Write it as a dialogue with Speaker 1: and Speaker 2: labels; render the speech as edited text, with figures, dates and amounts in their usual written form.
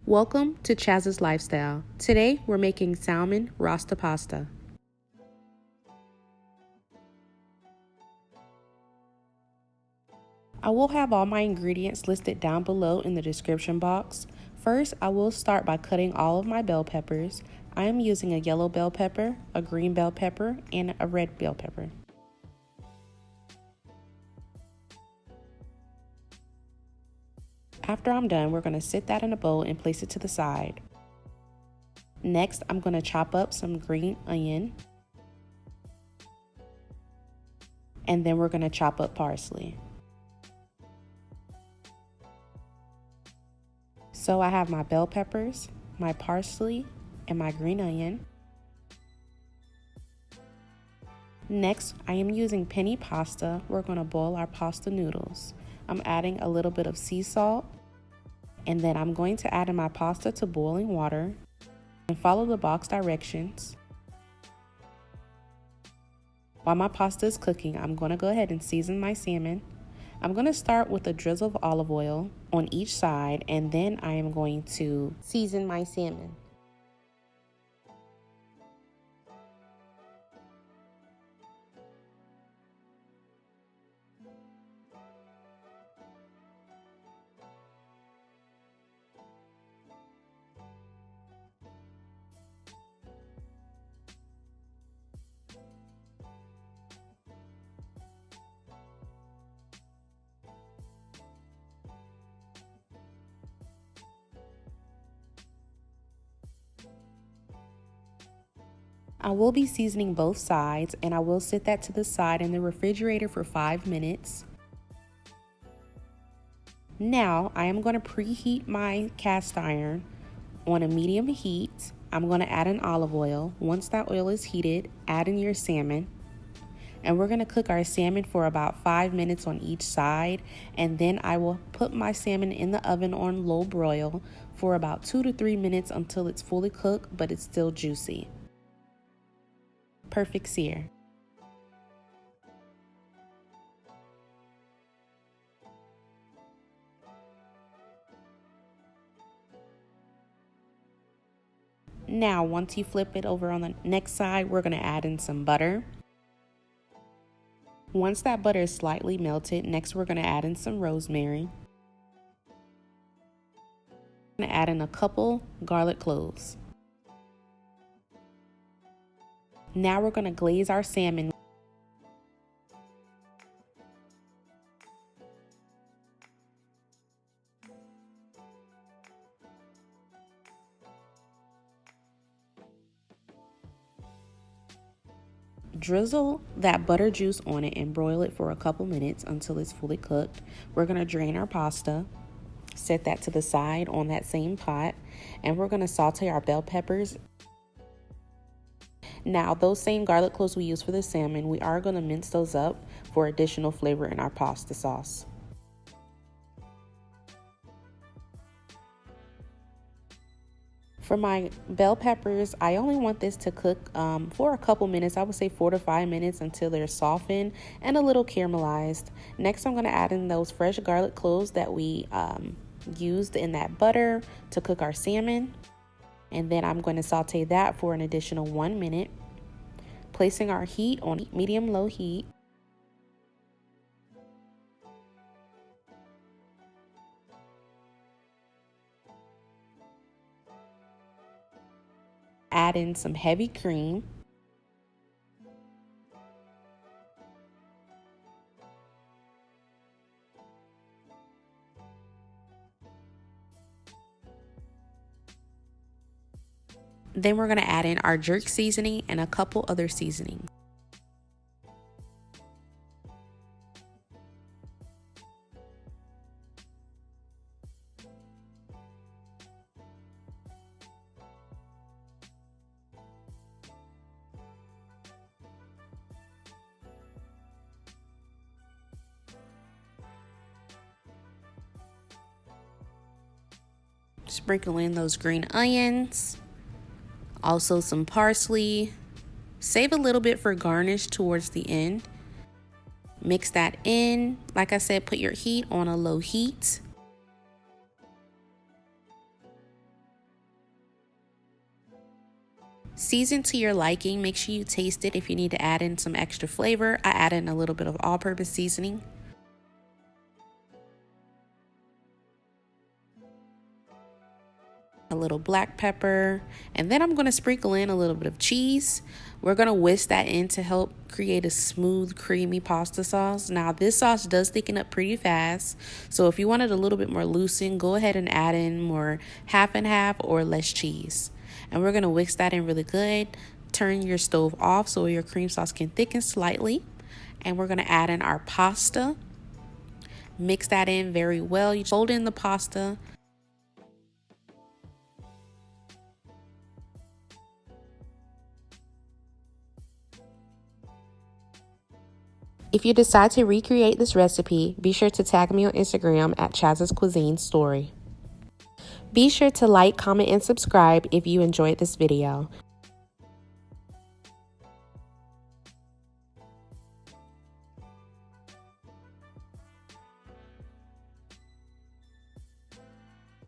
Speaker 1: Welcome to Chaz's Lifestyle. Today we're making salmon Rasta pasta. I will have all my ingredients listed down below in the description box. First, I will start by cutting all of my bell peppers. I am using a yellow bell pepper, a green bell pepper, and a red bell pepper. After I'm done, we're going to sit that in a bowl and place it to the side. Next, I'm going to chop up some green onion. And then we're going to chop up parsley. So I have my bell peppers, my parsley, and my green onion. Next, I am using penne pasta. We're going to boil our pasta noodles. I'm adding a little bit of sea salt. And then I'm going to add in my pasta to boiling water and follow the box directions. While my pasta is cooking, I'm going to go ahead and season my salmon. I'm going to start with a drizzle of olive oil on each side, and then I am going to season my salmon. I will be seasoning both sides, and I will sit that to the side in the refrigerator for 5 minutes. Now I am going to preheat my cast iron on a medium heat. I'm going to add in olive oil. Once that oil is heated, add in your salmon. And we're going to cook our salmon for about 5 minutes on each side. And then I will put my salmon in the oven on low broil for about 2 to 3 minutes until it's fully cooked, but it's still juicy. Perfect sear. Now, once you flip it over on the next side, we're going to add in some butter. Once that butter is slightly melted, next we're going to add in some rosemary. I'm going to add in a couple garlic cloves. Now we're going to glaze our salmon. Drizzle that butter juice on it and broil it for a couple minutes until it's fully cooked. We're going to drain our pasta, set that to the side on that same pot, and we're going to saute our bell peppers. Now, those same garlic cloves we used for the salmon, we are going to mince those up for additional flavor in our pasta sauce. For my bell peppers, I only want this to cook for a couple minutes. I would say 4 to 5 minutes until they're softened and a little caramelized. Next, I'm going to add in those fresh garlic cloves that we used in that butter to cook our salmon. And then I'm going to saute that for an additional 1 minute, placing our heat on medium-low heat. Add in some heavy cream. Then we're going to add in our jerk seasoning and a couple other seasonings. Sprinkle in those green onions. Also some parsley. Save a little bit for garnish towards the end. Mix that in. Like I said, put your heat on a low heat. Season to your liking. Make sure you taste it. If you need to add in some extra flavor, I add in a little bit of all-purpose seasoning. A little black pepper, and then I'm going to sprinkle in a little bit of cheese. We're going to whisk that in to help create a smooth, creamy pasta sauce. Now, this sauce does thicken up pretty fast, so if you want it a little bit more loosened, go ahead and add in more half and half or less cheese. And we're going to whisk that in really good. Turn your stove off so your cream sauce can thicken slightly. And we're going to add in our pasta. Mix that in very well. You fold in the pasta. If you decide to recreate this recipe, be sure to tag me on Instagram at Chaz's Cuisine Story. Be sure to like, comment, and subscribe if you enjoyed this video.